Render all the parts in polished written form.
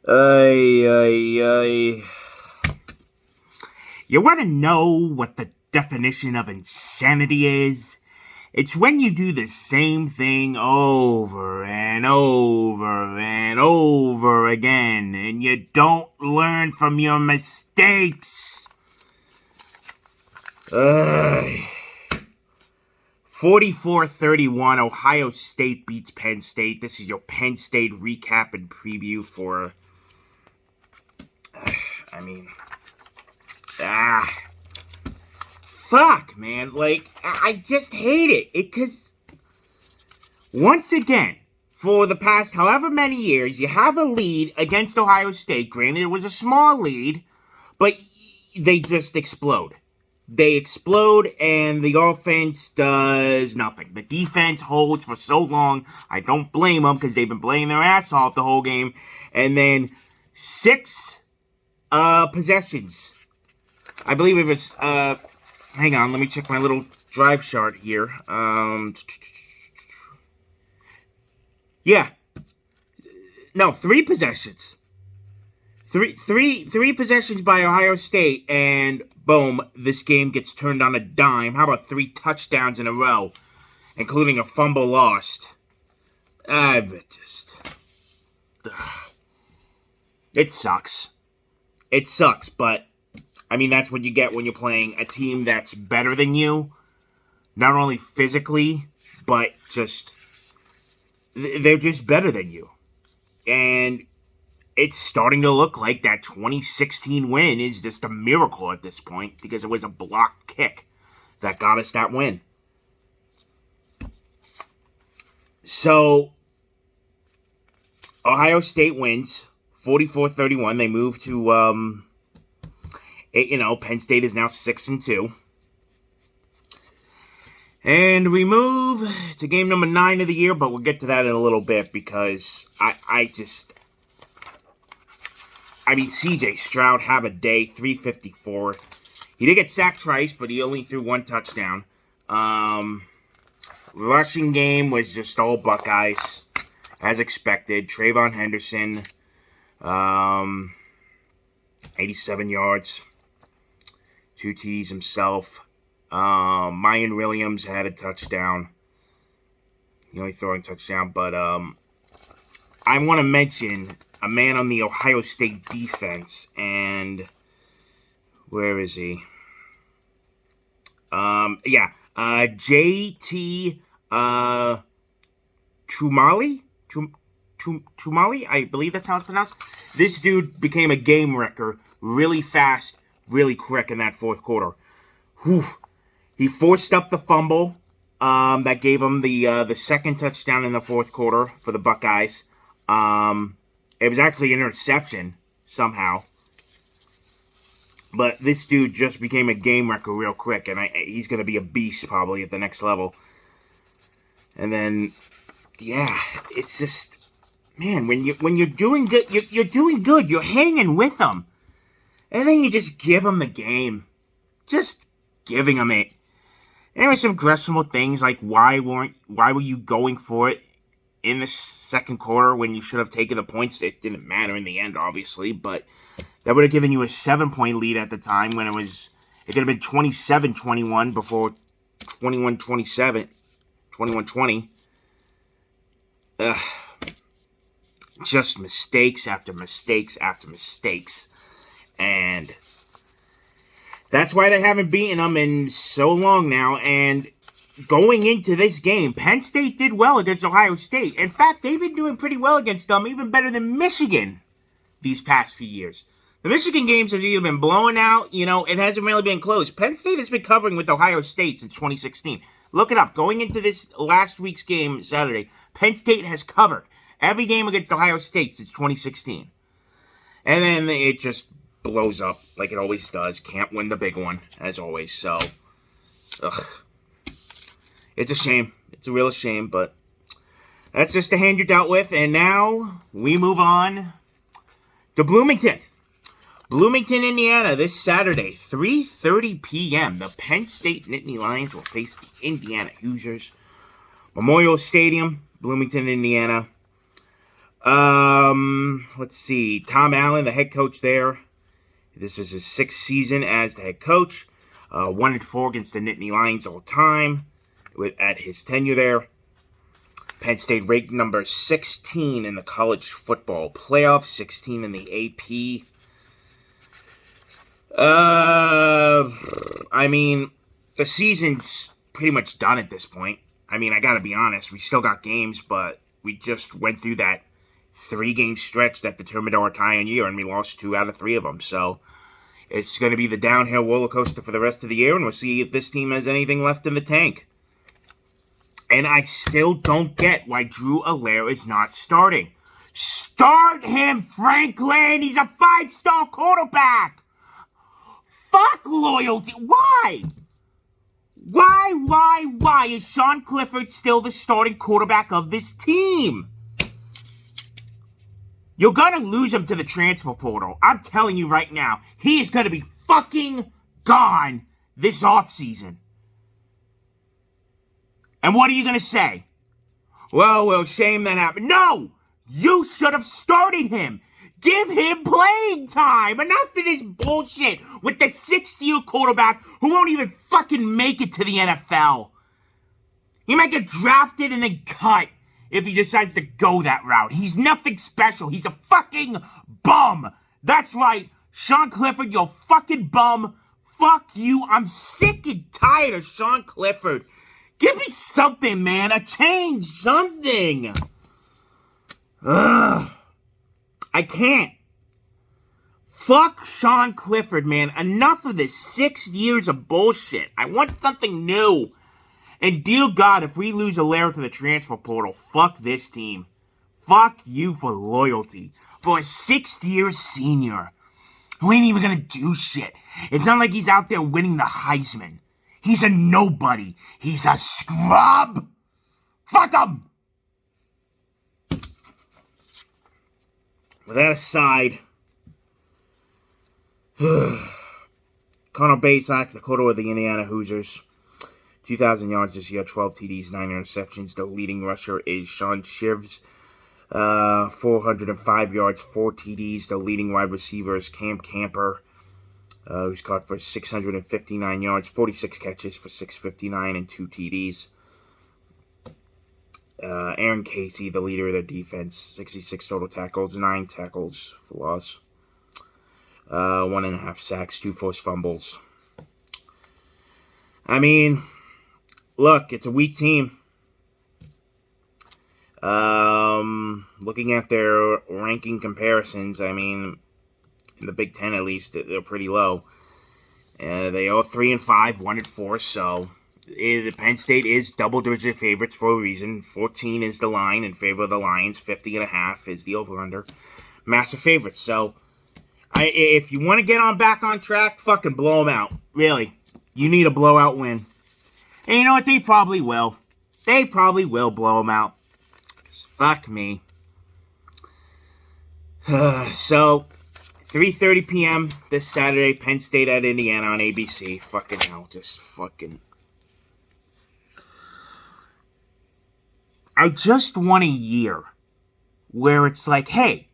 Ay, ay, ay. You want to know what the definition of insanity is? It's when you do the same thing over and over and over again, and you don't learn from your mistakes. 44-31, Ohio State beats Penn State. This is your Penn State recap and preview for... fuck, man. Like, I just hate it. Because, once again, for the past however many years, you have a lead against Ohio State. Granted, it was a small lead, but they just explode. They explode, and the offense does nothing. The defense holds for so long. I don't blame them, because they've been playing their ass off the whole game. And then 6 possessions. I believe it was, hang on, let me check my little drive chart here. Yeah. No, 3 possessions. Three possessions by Ohio State, and boom, this game gets turned on a dime. How about 3 touchdowns in a row, including a fumble lost? It sucks. It sucks, but, I mean, that's what you get when you're playing a team that's better than you. Not only physically, but just, they're just better than you. And it's starting to look like that 2016 win is just a miracle at this point, because it was a blocked kick that got us that win. So, Ohio State wins 44-31. They move to, Penn State is now 6-2. And we move to game number 9 of the year, but we'll get to that in a little bit, because C.J. Stroud have a day, 354. He did get sacked twice, but he only threw 1 touchdown. Rushing game was just all Buckeyes, as expected. Trayvon Henderson, 87 yards, 2 TDs himself. Mayan Williams had a touchdown. The only throwing touchdown, but I want to mention a man on the Ohio State defense, and where is he? J.T. Tumali, I believe that's how it's pronounced. This dude became a game wrecker really fast, really quick in that fourth quarter. Whew. He forced up the fumble that gave him the second touchdown in the fourth quarter for the Buckeyes. It was actually an interception somehow. But this dude just became a game wrecker real quick, and he's going to be a beast probably at the next level. And then, yeah, it's just, man, when you're doing good, you're doing good. You're hanging with them, and then you just give them the game, just giving them it. And there were some questionable things like why were you going for it in the second quarter when you should have taken the points? It didn't matter in the end, obviously, but that would have given you a 7-point lead at the time when it could have been 27-21 before 21-27, 21-20. Just mistakes after mistakes after mistakes. And that's why they haven't beaten them in so long now. And going into this game, Penn State did well against Ohio State. In fact, they've been doing pretty well against them, even better than Michigan these past few years. The Michigan games have either been blown out, it hasn't really been close. Penn State has been covering with Ohio State since 2016. Look it up. Going into this last week's game Saturday, Penn State has covered every game against Ohio State since 2016. And then it just blows up like it always does. Can't win the big one, as always. So, it's a shame. It's a real shame, but that's just the hand you're dealt with. And now we move on to Bloomington. Bloomington, Indiana, this Saturday, 3:30 p.m. The Penn State Nittany Lions will face the Indiana Hoosiers. Memorial Stadium, Bloomington, Indiana. Let's see. Tom Allen, the head coach there. This is his 6th season as the head coach. 1-4 against the Nittany Lions all time at his tenure there. Penn State ranked number 16 in the college football playoff, 16 in the AP. I mean, the season's pretty much done at this point. I mean, I gotta be honest, we still got games, but we just went through that 3-game stretch that determined our entire year, and we lost 2 out of 3 of them. So it's going to be the downhill roller coaster for the rest of the year, and we'll see if this team has anything left in the tank. And I still don't get why Drew Allaire is not starting. Start him, Franklin! He's a 5-star quarterback! Fuck loyalty! Why? Why is Sean Clifford still the starting quarterback of this team? You're gonna lose him to the transfer portal. I'm telling you right now, he is gonna be fucking gone this offseason. And what are you gonna say? Well, shame that happened. No! You should have started him. Give him playing time. Enough of this bullshit with the 6th-year quarterback who won't even fucking make it to the NFL. He might get drafted and then cut if he decides to go that route. He's nothing special. He's a fucking bum. That's right. Sean Clifford, you're a fucking bum. Fuck you. I'm sick and tired of Sean Clifford. Give me something, man. A change. Something. Ugh. I can't. Fuck Sean Clifford, man. Enough of this 6 years of bullshit. I want something new. And dear God, if we lose Allaire to the transfer portal, fuck this team. Fuck you for loyalty. For a 6th-year senior who ain't even gonna do shit. It's not like he's out there winning the Heisman. He's a nobody. He's a scrub. Fuck him! With that aside, Connor Bazelak, the quarterback of the Indiana Hoosiers, 2,000 yards this year, 12 TDs, 9 interceptions. The leading rusher is Sean Shivs, 405 yards, 4 TDs. The leading wide receiver is Cam Camper, who's caught for 659 yards, 46 catches for 659 and 2 TDs. Aaron Casey, the leader of their defense, 66 total tackles, 9 tackles for loss, 1.5 sacks, 2 forced fumbles. I mean, look, it's a weak team. Looking at their ranking comparisons, I mean, in the Big Ten at least, they're pretty low. They are 3-5, 1-4, so the Penn State is double-digit favorites for a reason. 14 is the line in favor of the Lions. 50.5 is the over-under. Massive favorites. So, if you want to get back on track, fucking blow them out. Really. You need a blowout win. And you know what? They probably will. They probably will blow them out. Fuck me. So, 3:30 p.m. this Saturday, Penn State at Indiana on ABC. Fucking hell. Just fucking... I just want a year where it's like, hey,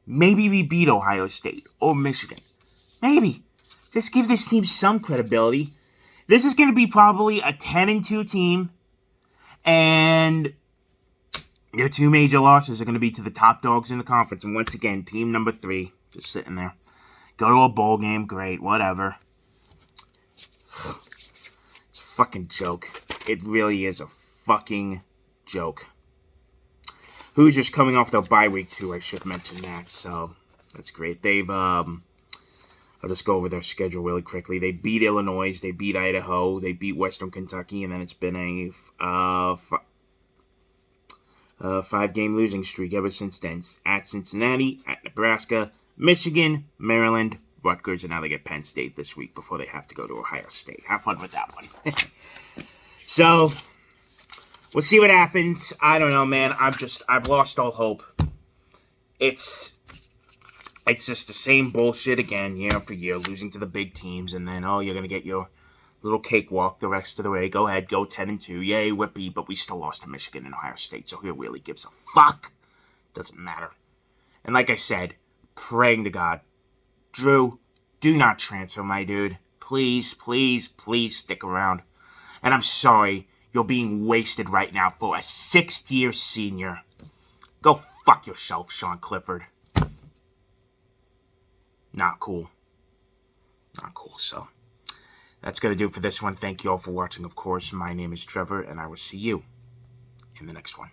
maybe we beat Ohio State or Michigan. Maybe. Just give this team some credibility. This is going to be probably a 10-2 team, and their 2 major losses are going to be to the top dogs in the conference. And once again, team number 3, just sitting there. Go to a bowl game, great, whatever. It's a fucking joke. It really is a fucking joke. Hoosiers coming off their bye week too, I should mention that, so that's great. They've, I'll just go over their schedule really quickly. They beat Illinois, they beat Idaho, they beat Western Kentucky, and then it's been a 5-game losing streak ever since then. At Cincinnati, at Nebraska, Michigan, Maryland, Rutgers, and now they get Penn State this week before they have to go to Ohio State. Have fun with that one. So, we'll see what happens. I don't know, man. I've lost all hope. It's just the same bullshit again, year after year, losing to the big teams, and then, you're going to get your little cakewalk the rest of the way. Go ahead, go 10-2. Yay, whippy, but we still lost to Michigan and Ohio State, so who really gives a fuck? Doesn't matter. And like I said, praying to God, Drew, do not transfer, my dude. Please, please, please stick around. And I'm sorry you're being wasted right now for a 6th-year senior. Go fuck yourself, Sean Clifford. Not cool. Not cool, so that's going to do it for this one. Thank you all for watching, of course. My name is Trevor, and I will see you in the next one.